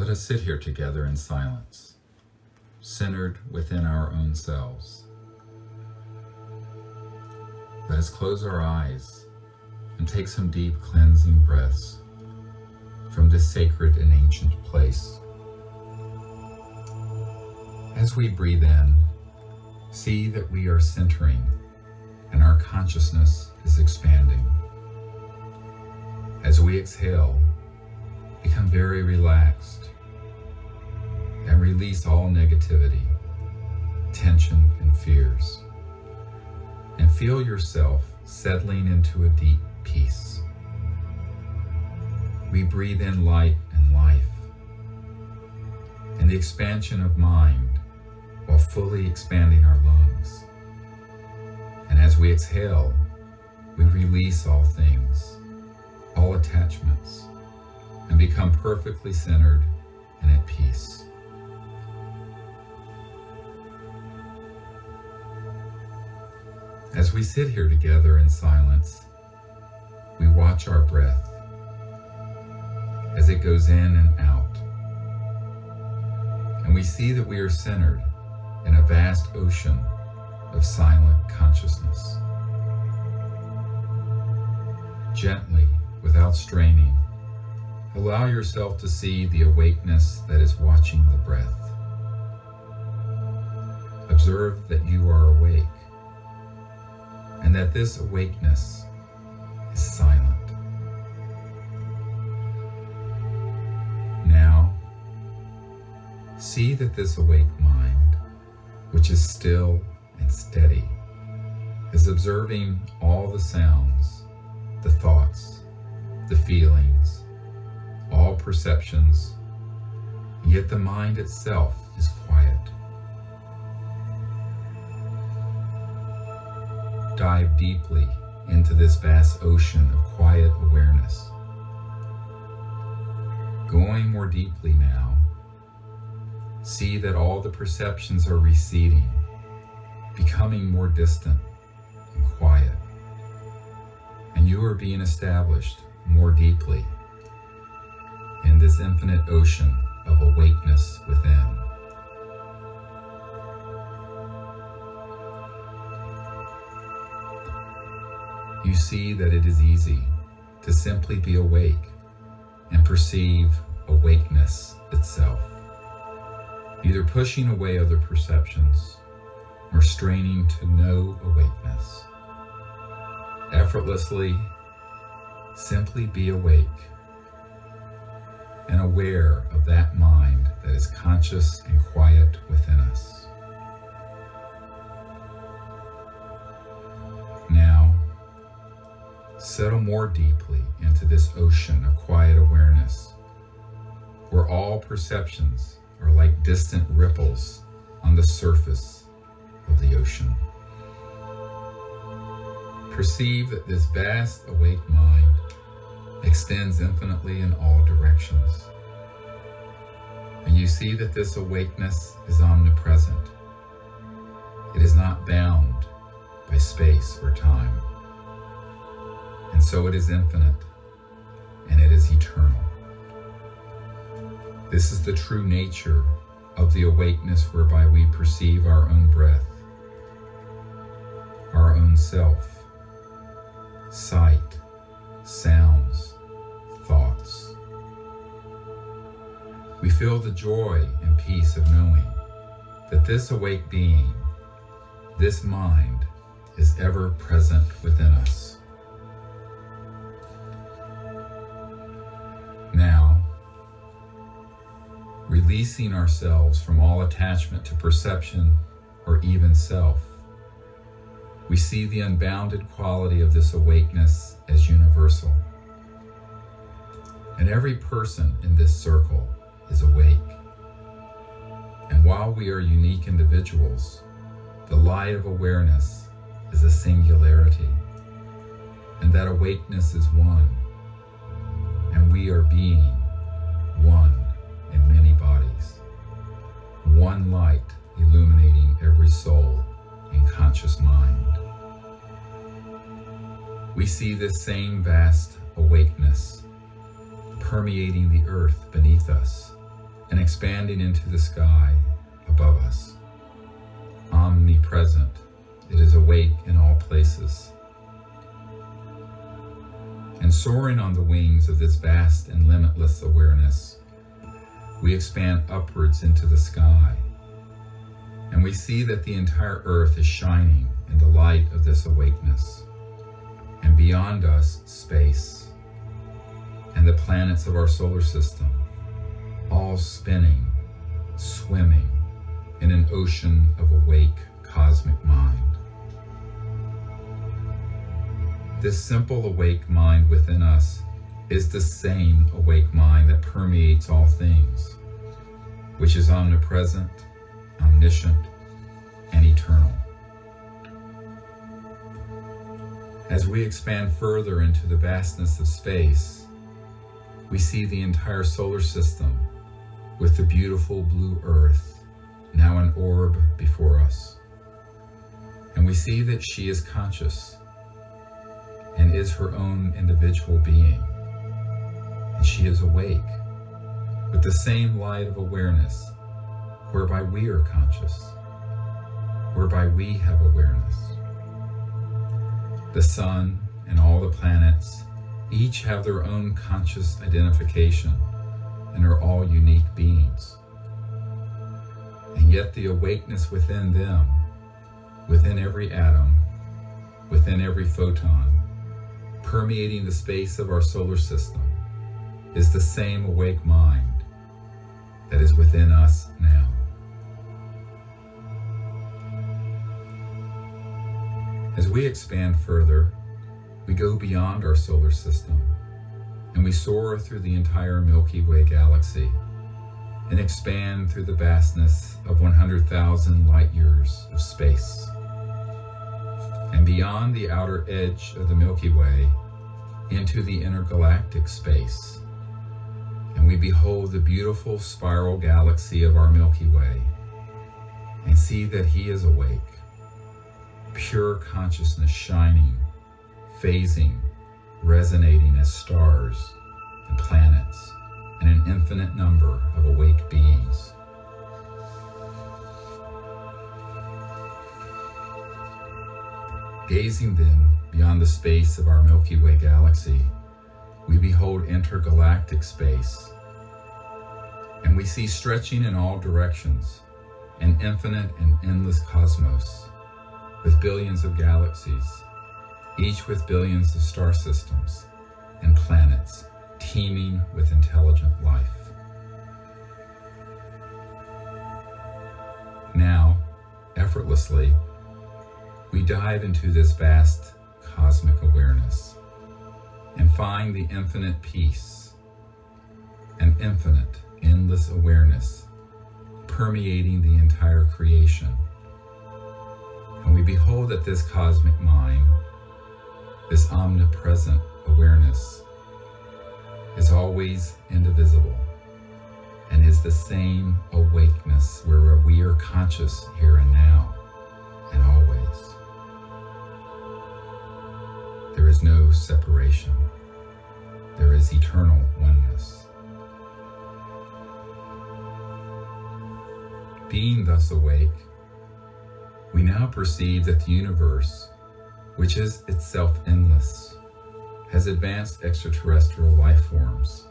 Let us sit here together in silence, centered within our own selves. Let us close our eyes and take some deep cleansing breaths from this sacred and ancient place. As we breathe in, see that we are centering and our consciousness is expanding. As we exhale, become very relaxed and release all negativity, tension, and fears. And feel yourself settling into a deep peace. We breathe in light and life and the expansion of mind while fully expanding our lungs. And as we exhale, we release all things, all attachments, and become perfectly centered and at peace. As we sit here together in silence, we watch our breath as it goes in and out. And we see that we are centered in a vast ocean of silent consciousness. Gently, without straining, allow yourself to see the awakeness that is watching the breath. Observe that you are awake and that this awakeness is silent. Now, see that this awake mind, which is still and steady, is observing all the sounds, the thoughts, the feelings, all perceptions, yet the mind itself is quiet. Dive deeply into this vast ocean of quiet awareness. Going more deeply now, see that all the perceptions are receding, becoming more distant and quiet, and you are being established more deeply in this infinite ocean of awakeness within. You see that it is easy to simply be awake and perceive awakeness itself, either pushing away other perceptions or straining to know awakeness. Effortlessly, simply be awake and aware of that mind that is conscious and quiet within us. Now, settle more deeply into this ocean of quiet awareness, where all perceptions are like distant ripples on the surface of the ocean. Perceive that this vast awake mind extends infinitely in all directions. And you see that this awakeness is omnipresent. It is not bound by space or time. And so it is infinite, and it is eternal. This is the true nature of the awakeness whereby we perceive our own breath, our own self, sight, sounds, thoughts. We feel the joy and peace of knowing that this awake being, this mind, is ever present within us. Now, releasing ourselves from all attachment to perception or even self, we see the unbounded quality of this awakeness as universal. And every person in this circle is awake. And while we are unique individuals, the light of awareness is a singularity, and that awakeness is one, and we are being one in many bodies, one light illuminating every soul and conscious mind. We see this same vast awakeness permeating the earth beneath us and expanding into the sky above us. Omnipresent, it is awake in all places. And soaring on the wings of this vast and limitless awareness, we expand upwards into the sky, and we see that the entire earth is shining in the light of this awakeness, and beyond us, space, and the planets of our solar system, all spinning, swimming in an ocean of awake cosmic mind. This simple awake mind within us is the same awake mind that permeates all things, which is omnipresent, omniscient, and eternal. As we expand further into the vastness of space, we see the entire solar system with the beautiful blue earth, now an orb before us. And we see that she is conscious and is her own individual being. And she is awake with the same light of awareness whereby we are conscious, whereby we have awareness. The sun and all the planets each have their own conscious identification and are all unique beings. And yet the awakeness within them, within every atom, within every photon, permeating the space of our solar system, is the same awake mind that is within us now. As we expand further, we go beyond our solar system, and we soar through the entire Milky Way galaxy and expand through the vastness of 100,000 light years of space. And beyond the outer edge of the Milky Way into the intergalactic space, and we behold the beautiful spiral galaxy of our Milky Way and see that he is awake, pure consciousness shining, phasing, resonating as stars and planets and an infinite number of awake beings. Gazing then beyond the space of our Milky Way galaxy, we behold intergalactic space, and we see stretching in all directions an infinite and endless cosmos with billions of galaxies, each with billions of star systems and planets teeming with intelligent life. Now, effortlessly, we dive into this vast cosmic awareness and find the infinite peace, an infinite, endless awareness permeating the entire creation. And we behold that this cosmic mind, this omnipresent awareness, is always indivisible and is the same awakeness where we are conscious here and now and always. There is no separation. There is eternal oneness. Being thus awake, we now perceive that the universe, which is itself endless, has advanced extraterrestrial life forms,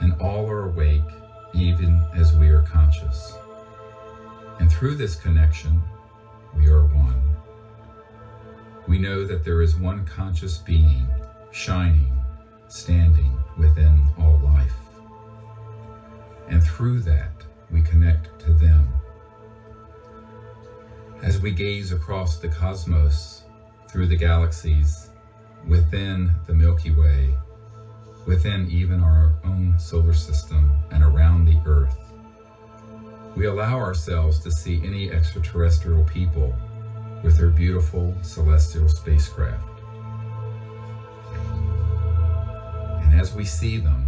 and all are awake even as we are conscious. And through this connection, we are one. We know that there is one conscious being, shining, standing within all life. And through that, we connect to them. As we gaze across the cosmos, through the galaxies, within the Milky Way, within even our own solar system and around the Earth, we allow ourselves to see any extraterrestrial people with their beautiful celestial spacecraft. And as we see them,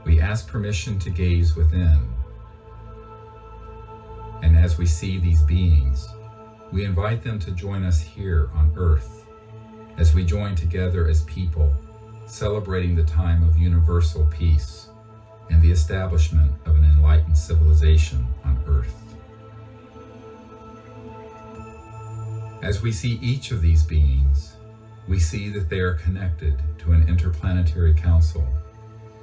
we ask permission to gaze within. And as we see these beings, we invite them to join us here on Earth as we join together as people, celebrating the time of universal peace, and the establishment of an enlightened civilization on Earth. As we see each of these beings, we see that they are connected to an interplanetary council,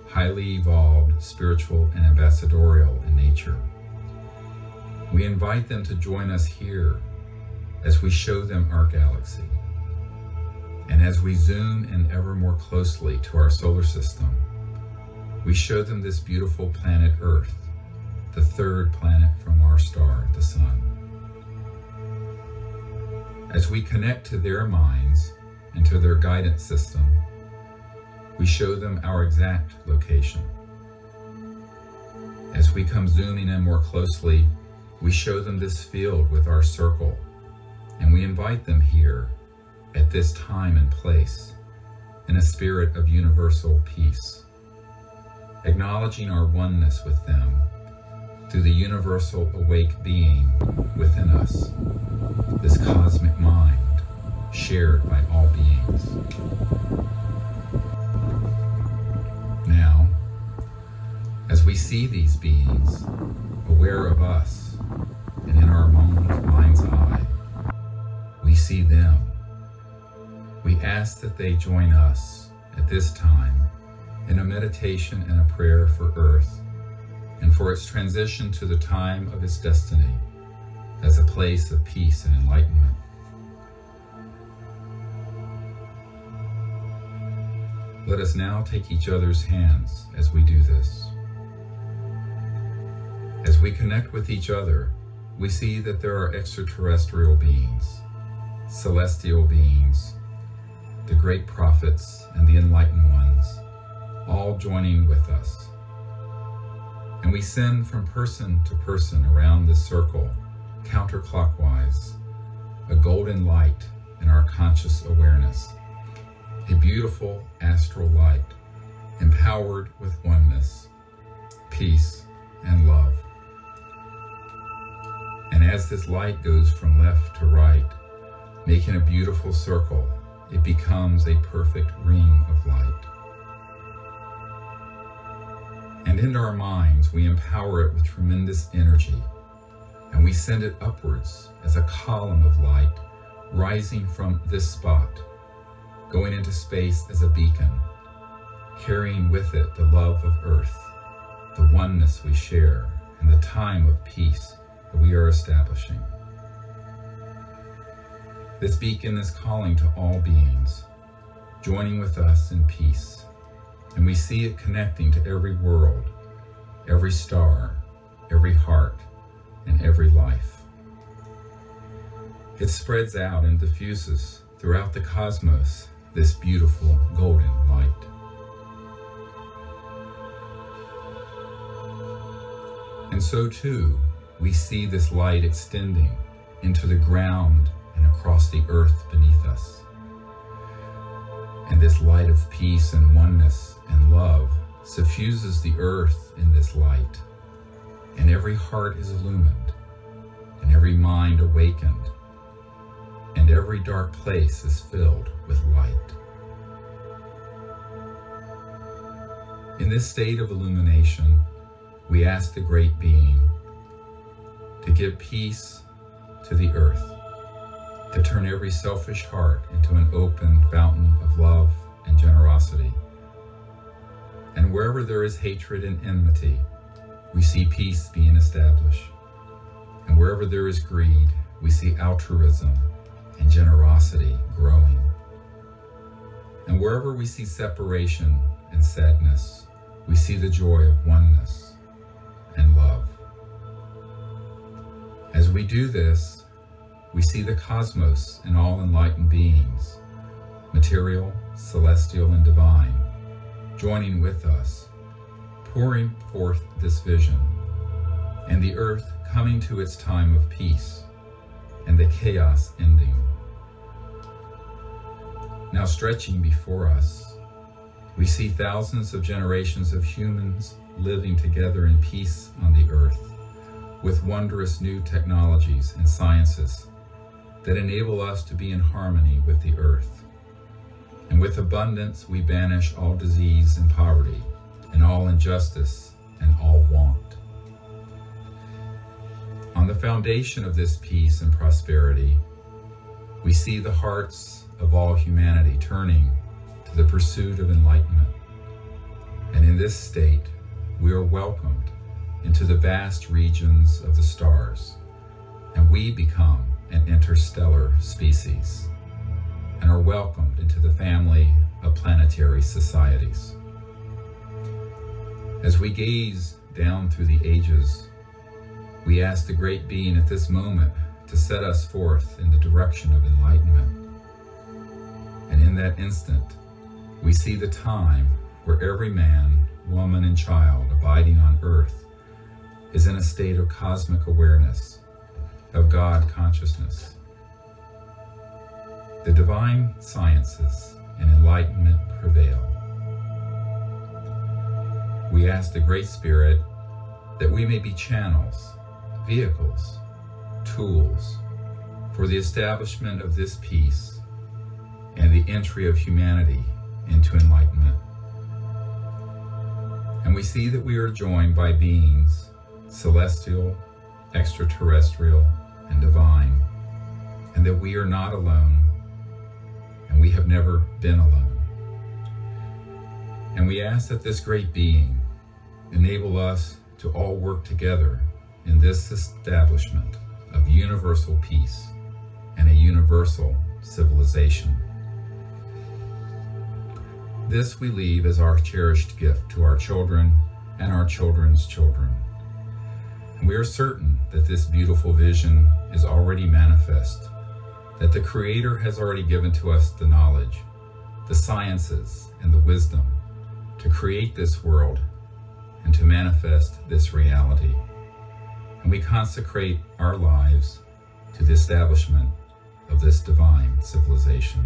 highly evolved, spiritual, and ambassadorial in nature. We invite them to join us here as we show them our galaxy. And as we zoom in ever more closely to our solar system, we show them this beautiful planet Earth, the third planet from our star, the Sun. As we connect to their minds and to their guidance system, we show them our exact location. As we come zooming in more closely, we show them this field with our circle, and we invite them here at this time and place in a spirit of universal peace, acknowledging our oneness with them through the universal awake being within us, this cosmic mind shared by all beings. Now, as we see these beings, aware of us, and in our mind's eye, we see them. We ask that they join us at this time in a meditation and a prayer for Earth and for its transition to the time of its destiny as a place of peace and enlightenment. Let us now take each other's hands as we do this. As we connect with each other, we see that there are extraterrestrial beings, celestial beings, the great prophets and the enlightened ones, all joining with us. And we send from person to person around this circle, counterclockwise, a golden light in our conscious awareness, a beautiful astral light, empowered with oneness, peace, and love. And as this light goes from left to right, making a beautiful circle, it becomes a perfect ring of light. And in our minds, we empower it with tremendous energy, and we send it upwards as a column of light rising from this spot, going into space as a beacon, carrying with it the love of Earth, the oneness we share, and the time of peace that we are establishing. This beacon is calling to all beings, joining with us in peace, and we see it connecting to every world, every star, every heart, and every life. It spreads out and diffuses throughout the cosmos this beautiful golden light. And so too, we see this light extending into the ground and across the earth beneath us. And this light of peace and oneness and love suffuses the earth in this light, and every heart is illumined, and every mind awakened, and every dark place is filled with light. In this state of illumination, we ask the Great Being to give peace to the earth, to turn every selfish heart into an open fountain of love and generosity. And wherever there is hatred and enmity, we see peace being established. And wherever there is greed, we see altruism and generosity growing. And wherever we see separation and sadness, we see the joy of oneness and love. As we do this, we see the cosmos and all enlightened beings, material, celestial, and divine, joining with us, pouring forth this vision, and the earth coming to its time of peace, and the chaos ending. Now stretching before us, we see thousands of generations of humans living together in peace on the earth, with wondrous new technologies and sciences that enable us to be in harmony with the earth. And with abundance, we banish all disease and poverty, and all injustice and all want. On the foundation of this peace and prosperity, we see the hearts of all humanity turning to the pursuit of enlightenment. And in this state, we are welcomed into the vast regions of the stars, and we become an interstellar species, and are welcomed into the family of planetary societies. As we gaze down through the ages, we ask the great being at this moment to set us forth in the direction of enlightenment. And in that instant, we see the time where every man, woman, and child abiding on earth is in a state of cosmic awareness, of God consciousness. The divine sciences and enlightenment prevail. We ask the Great Spirit that we may be channels, vehicles, tools for the establishment of this peace and the entry of humanity into enlightenment. And we see that we are joined by beings, celestial, extraterrestrial, and divine, and that we are not alone, and we have never been alone. And we ask that this great being enable us to all work together in this establishment of universal peace and a universal civilization. This we leave as our cherished gift to our children and our children's children. And we are certain that this beautiful vision is already manifest, that the Creator has already given to us the knowledge, the sciences, and the wisdom to create this world and to manifest this reality. And we consecrate our lives to the establishment of this divine civilization.